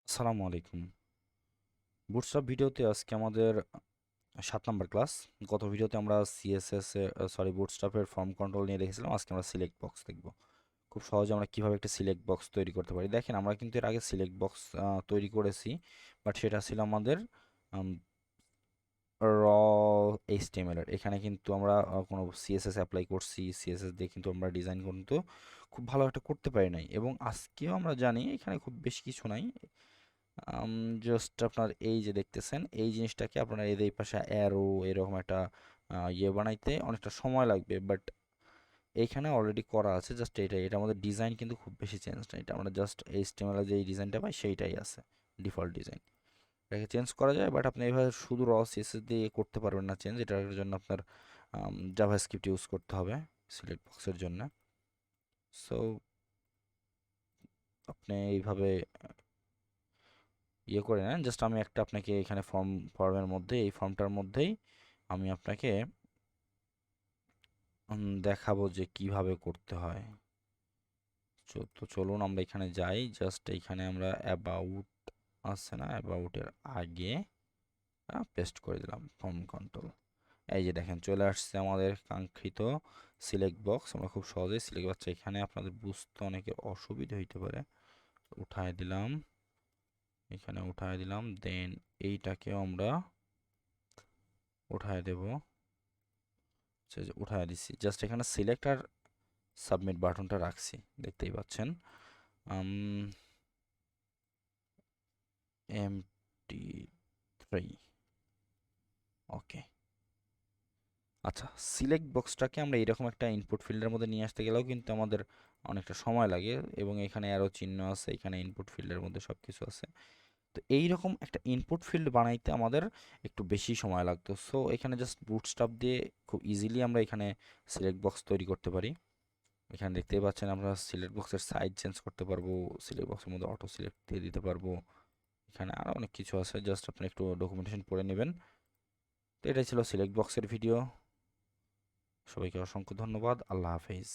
আসসালামু আলাইকুম। বুটস্ট্র্যাপ ভিডিওতে আজকে আমাদের 7 নম্বর ক্লাস। গত ভিডিওতে আমরা বুটস্ট্র্যাপের ফর্ম কন্ট্রোল নিয়ে দেখেছিলাম। আজকে আমরা সিলেক্ট বক্স দেখব। খুব সহজে আমরা কিভাবে একটা সিলেক্ট বক্স তৈরি করতে পারি। দেখেন, আমরা কিন্তু এর আগে সিলেক্ট বক্স তৈরি করেছি, বাট সেটা ছিল আমাদের র এইচটিএমএল এর। এখানে কিন্তু আমরা কোনো সিএসএস অ্যাপ্লাই করছি, সিএসএস দিয়ে কিন্তু আমরা ডিজাইন কিন্তু খুব ভালো একটা করতে পারি নাই, এবং আজকেও আমরা জানি এখানে খুব বেশি কিছু নাই। জাস্ট আপনার এই যে দেখতেছেন এই জিনিসটাকে আপনার এর এই পাশে অ্যারো এরকম একটা বানাইতে অনেকটা সময় লাগবে, বাট এইখানে অলরেডি করা আছে। জাস্ট এটা আমাদের ডিজাইন কিন্তু খুব বেশি চেঞ্জ না। এটা আমরা জাস্ট এইচটিএমএল এর যে ডিজাইনটা পাই সেইটাই আছে, ডিফল্ট ডিজাইন। এটাকে চেঞ্জ করা যায়, বাট আপনি এইভাবে শুধু র সিএসএস দিয়ে করতে পারবেন না চেঞ্জ। এটার জন্য আপনার জাভাস্ক্রিপ্ট ইউজ করতে হবে সিলেক্ট বক্সের জন্য। সো আপনি এইভাবে করে নেন। জাস্ট আমি একটা আপনাকে এখানে ফর্মের মধ্যে, এই ফর্মটার মধ্যেই আমি আপনাকে দেখাবো যে কিভাবে করতে হয়। তো চলুন আমরা এখানে যাই। জাস্ট এইখানে আমরা অ্যাবাউট আছে না, অ্যাবাউটের আগে পেস্ট করে দিলাম ফর্ম কন্ট্রোল। এই যে দেখেন চলে আসছে আমাদের কাঙ্ক্ষিত সিলেক্ট বক্স। আমরা খুব সহজেই সিলেক্ট বক্স, এখানে আপনাদের বুঝতে অনেকের অসুবিধা হইতে পারে। উঠায় দিলাম, এখানে উঠায় দিলাম, দেন এইটাকেও আমরা উঠায় দেব। উঠায় দিচ্ছি, জাস্ট এখানে সিলেক্ট আর সাবমিট বাটনটা রাখছি, দেখতেই পাচ্ছেন। MT3 ওকে। আচ্ছা, সিলেক্ট বক্সটাকে আমরা এরকম একটা ইনপুট ফিল্ডের মধ্যে নিয়ে আসতে গেলেও কিন্তু আমাদের অনেকটা সময় লাগে, এবং এখানে অ্যারো চিহ্ন আছে, এখানে ইনপুট ফিল্ডের মধ্যে সব কিছু আছে। তো এইরকম একটা ইনপুট ফিল্ড বানাইতে আমাদের একটু বেশি সময় লাগতো। সো এখানে জাস্ট বুটস্ট্র্যাপ দিয়ে খুব ইজিলি আমরা এখানে সিলেক্ট বক্স তৈরি করতে পারি। এখানে দেখতেই পাচ্ছেন আমরা সিলেক্ট বক্সের সাইজ চেঞ্জ করতে পারবো, সিলেক্ট বক্সের মধ্যে অটো সিলেক্ট দিয়ে দিতে পারবো। এখানে আরও অনেক কিছু আছে, জাস্ট আপনি একটু ডকুমেন্টেশন পড়ে নেবেন। তো এটাই ছিল সিলেক্ট বক্সের ভিডিও। সবাইকে অসংখ্য ধন্যবাদ। আল্লাহ হাফেজ।